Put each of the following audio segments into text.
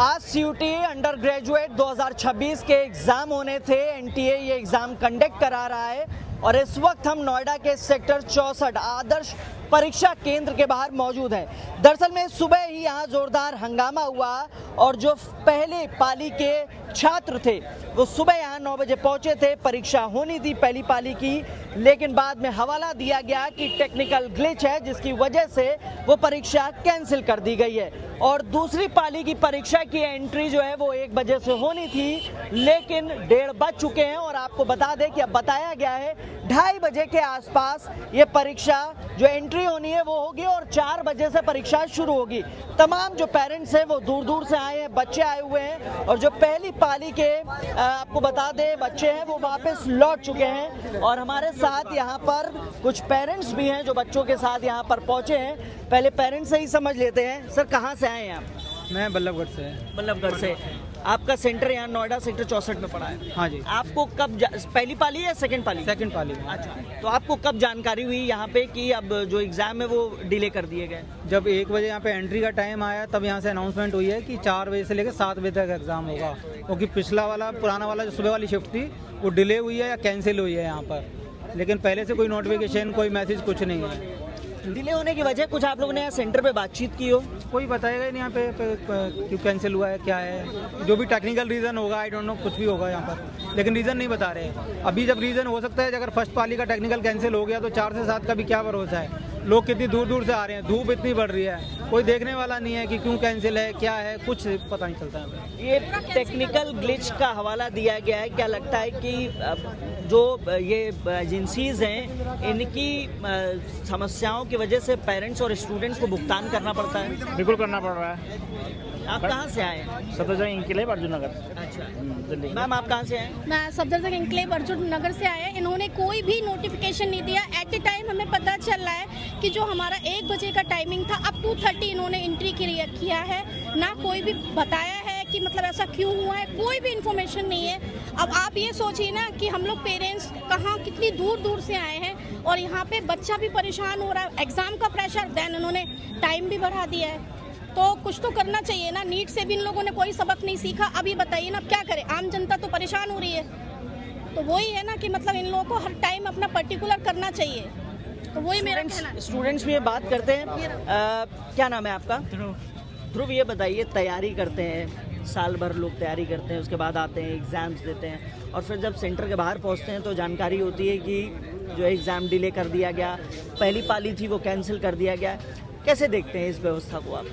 आज CUT under graduate 2026 के exam होने थे। एनटीए ये एग्जाम कंडक्ट करा रहा है और इस वक्त हम नोएडा के सेक्टर 64 आदर्श परीक्षा केंद्र के बाहर मौजूद हैं। दरअसल में सुबह ही यहाँ जोरदार हंगामा हुआ और जो पहले पाली के छात्र थे वो सुबह यहाँ 9 बजे पहुंचे थे। परीक्षा होनी थी पहली पाली की, लेकिन बाद में हवाला दिया गया कि टेक्निकल ग्लिच है जिसकी वजह से वो परीक्षा कैंसिल कर दी गई है। और दूसरी पाली की परीक्षा की एंट्री जो है वो 1 बजे से होनी थी, लेकिन 1:30 बज चुके हैं और आपको बता दें कि अब बताया गया है 2:30 बजे के आसपास ये परीक्षा जो एंट्री होनी है वो होगी और 4 बजे से परीक्षा शुरू होगी। तमाम जो पेरेंट्स हैं वो दूर दूर से आए हैं, बच्चे आए हुए हैं और जो पहली पाली के आपको बता दें बच्चे हैं वो वापस लौट चुके हैं। और हमारे साथ यहाँ पर कुछ पेरेंट्स भी हैं जो बच्चों के साथ यहाँ पर पहुँचे हैं। पहले पेरेंट्स से ही समझ लेते हैं। सर कहाँ से आए हैं आप? मैं बल्लभगढ़ से। बल्लभगढ़ से। आपका सेंटर यहाँ नोएडा सेक्टर 64 में पड़ा है? हाँ जी। आपको कब पहली पाली या सेकंड पाली? सेकंड पाली में। अच्छा, तो आपको कब जानकारी हुई यहाँ पे कि अब जो एग्जाम है वो डिले कर दिए गए? जब 1 बजे यहाँ पे एंट्री का टाइम आया तब यहाँ से अनाउंसमेंट हुई है कि 4 बजे से लेकर 7 बजे तक एग्जाम होगा, क्योंकि पिछला वाला पुराना वाला जो सुबह वाली शिफ्ट थी वो डिले हुई है या कैंसिल हुई है यहाँ पर, लेकिन पहले से कोई नोटिफिकेशन कोई मैसेज कुछ नहीं है। डिले होने की वजह कुछ आप लोगों ने यहाँ सेंटर पे बातचीत की हो? कोई बताएगा ही नहीं यहाँ पे क्यों कैंसिल हुआ है, क्या है, जो भी टेक्निकल रीज़न होगा आई डोंट नो, कुछ भी होगा यहाँ पर, लेकिन रीज़न नहीं बता रहे। अभी जब रीज़न हो सकता है अगर फर्स्ट पाली का टेक्निकल कैंसिल हो गया तो 4 से 7 का भी क्या भरोसा है। लोग कितनी दूर दूर से आ रहे हैं, धूप इतनी बढ़ रही है, कोई देखने वाला नहीं है कि क्यों कैंसिल है, क्या है, कुछ पता नहीं चलता है। ये टेक्निकल ग्लिच का हवाला दिया गया है, क्या लगता है कि जो ये एजेंसीज हैं इनकी समस्याओं की वजह से पेरेंट्स और स्टूडेंट्स को भुगतान करना पड़ता है? बिल्कुल करना पड़ रहा है। आप कहाँ से आए हैं? सफदरजंग इंक्लेव अर्जुन नगर। अच्छा, दिल्ली। मैम आप कहाँ से आए? मैं सफदरजंग इंक्लेव अर्जुन नगर से आया। इन्होंने कोई भी नोटिफिकेशन नहीं दिया। एट ए टाइम हमें पता चल रहा है कि जो हमारा 1 बजे का टाइमिंग था अब 2:30 इन्होंने एंट्री किया है। ना कोई भी बताया है कि मतलब ऐसा क्यों हुआ है, कोई भी इन्फॉर्मेशन नहीं है। अब आप ये सोचिए ना कि हम लोग पेरेंट्स कहाँ कितनी दूर दूर से आए हैं और यहाँ पे बच्चा भी परेशान हो रहा है, एग्जाम का प्रेशर, देन उन्होंने टाइम भी बढ़ा दिया है। तो कुछ तो करना चाहिए ना। नीट से भी इन लोगों ने कोई सबक नहीं सीखा। अब ये बताइए ना अब क्या करें, आम जनता तो परेशान हो रही है। तो वही है ना कि मतलब इन लोगों को हर टाइम अपना पर्टिकुलर करना चाहिए। तो वही मेरा कहना है। स्टूडेंट्स भी ये बात करते हैं। क्या नाम है आपका? ध्रुव। ये बताइए, तैयारी करते हैं, साल भर लोग तैयारी करते हैं, उसके बाद आते हैं एग्ज़ाम्स देते हैं और फिर जब सेंटर के बाहर पहुंचते हैं तो जानकारी होती है कि जो एग्ज़ाम डिले कर दिया गया, पहली पाली थी वो कैंसिल कर दिया गया। कैसे देखते हैं इस व्यवस्था को आप?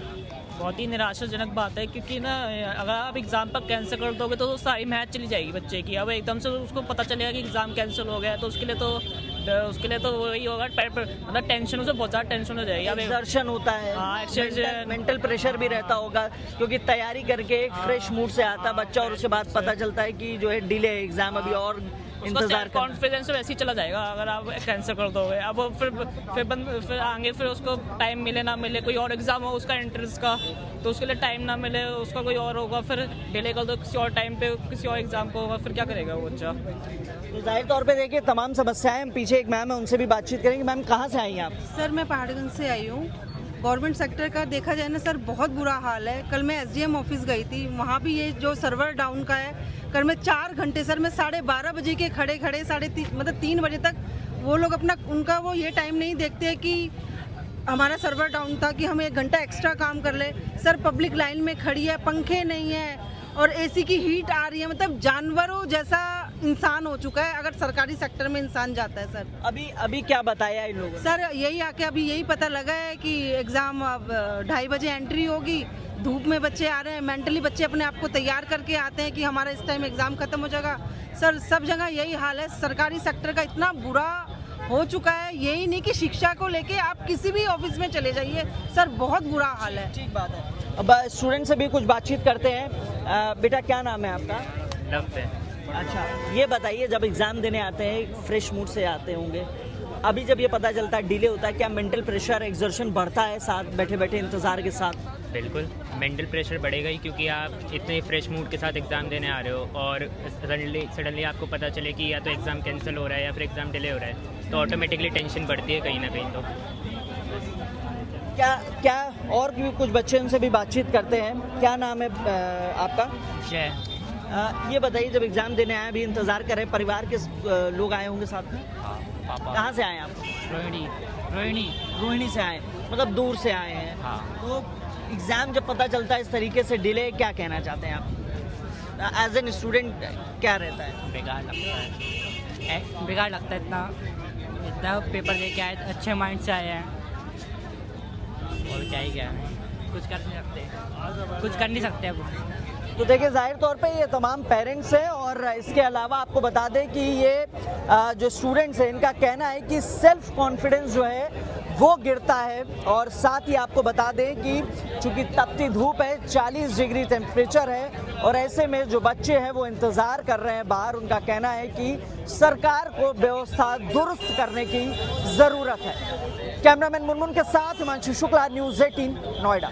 बहुत ही निराशाजनक बात है, क्योंकि ना अगर आप एग्ज़ाम पर कैंसिल कर दोगे तो सारी मैच चली जाएगी बच्चे की। अब एकदम से उसको पता चलेगा कि एग्ज़ाम कैंसिल हो गया तो उसके लिए तो वही होगा, मतलब टेंशन, उसे बहुत ज़्यादा टेंशन हो जाएगी। अब एक्सर्शन होता है। हाँ, मेंटल प्रेशर भी रहता होगा, क्योंकि तैयारी करके एक फ्रेश मूड से आता बच्चा और उसके बाद पता चलता है कि जो है डिले एग्ज़ाम अभी और इंतजार। कॉन्फिडेंस वैसे ही चला जाएगा अगर आप कैंसिल कर दोगे। अब फिर आगे फिर उसको टाइम मिले ना मिले, कोई और एग्जाम हो उसका एंट्रेंस का, तो उसके लिए टाइम ना मिले, उसका कोई और होगा, फिर डिले कर दो किसी और टाइम पे, किसी और एग्जाम को होगा, फिर क्या करेगा वो बच्चा। तो जाहिर तौर पे देखिए तमाम समस्याएं। पीछे एक मैम है, उनसे भी बातचीत करेंगे। मैम कहाँ से आई हैं आप? सर मैं पहाड़गंज से आई हूँ। गवर्नमेंट सेक्टर का देखा जाए ना सर बहुत बुरा हाल है। कल मैं SDM ऑफिस गई थी, वहाँ भी ये जो सर्वर डाउन का है, कल मैं 4 घंटे सर मैं 12:30 बजे के खड़े 3 बजे तक वो लोग उनका वो ये टाइम नहीं देखते कि हमारा सर्वर डाउन था कि हम 1 घंटा एक्स्ट्रा काम कर ले। सर पब्लिक लाइन में खड़ी है, पंखे नहीं है और AC की हीट आ रही है, मतलब जानवरों जैसा इंसान हो चुका है अगर सरकारी सेक्टर में इंसान जाता है। सर अभी क्या बताया इन लोगों ने? सर यही आके अभी यही पता लगा है कि एग्ज़ाम अब 2:30 बजे एंट्री होगी। धूप में बच्चे आ रहे हैं, मेंटली बच्चे अपने आप को तैयार करके आते हैं कि हमारा इस टाइम एग्ज़ाम खत्म हो जाएगा। सर सब जगह यही हाल है, सरकारी सेक्टर का इतना बुरा हो चुका है। यही नहीं कि शिक्षा को लेके आप किसी भी ऑफिस में चले जाइए, सर बहुत बुरा हाल है। ठीक बात है। अब स्टूडेंट से भी कुछ बातचीत करते हैं। बेटा क्या नाम है आपका? लगते हैं। अच्छा, ये बताइए, जब एग्ज़ाम देने आते हैं फ्रेश मूड से आते होंगे, अभी जब ये पता चलता है डिले होता है, क्या मेंटल प्रेशर एक्सर्शन बढ़ता है साथ बैठे बैठे इंतज़ार के साथ? बिल्कुल मेंटल प्रेशर बढ़ेगा ही, क्योंकि आप इतने फ्रेश मूड के साथ एग्ज़ाम देने आ रहे हो और सडनली आपको पता चले कि या तो एग्ज़ाम कैंसिल हो रहा है या फिर एग्ज़ाम डिले हो रहा है, तो ऑटोमेटिकली टेंशन बढ़ती है कहीं ना कहीं। तो क्या क्या और भी कुछ बच्चे उनसे भी बातचीत करते हैं। क्या नाम है आपका? जय। ये बताइए, जब एग्जाम देने आए अभी इंतजार कर रहे हैं, परिवार के लोग आए होंगे साथ में? हाँ, पापा। कहाँ से आए आप? रोहिणी से आए, मतलब दूर से आए हैं। हाँ। तो एग्जाम जब पता चलता है इस तरीके से डिले, क्या कहना चाहते हैं आप? एज एन स्टूडेंट क्या रहता है? बेकार लगता है इतना पेपर दे के आए, अच्छे माइंड से आए हैं और क्या ही क्या है, कुछ कर नहीं सकते अब। तो देखिए, जाहिर तौर पे ये तमाम पेरेंट्स हैं और इसके अलावा आपको बता दें कि ये जो स्टूडेंट्स हैं इनका कहना है कि सेल्फ कॉन्फिडेंस जो है वो गिरता है। और साथ ही आपको बता दें कि चूंकि तपती धूप है, 40 डिग्री टेम्परेचर है और ऐसे में जो बच्चे हैं वो इंतज़ार कर रहे हैं बाहर। उनका कहना है कि सरकार को व्यवस्था दुरुस्त करने की ज़रूरत है। कैमरामैन मुनमुन के साथ हिमांशु शुक्ला, न्यूज़ 18 नोएडा।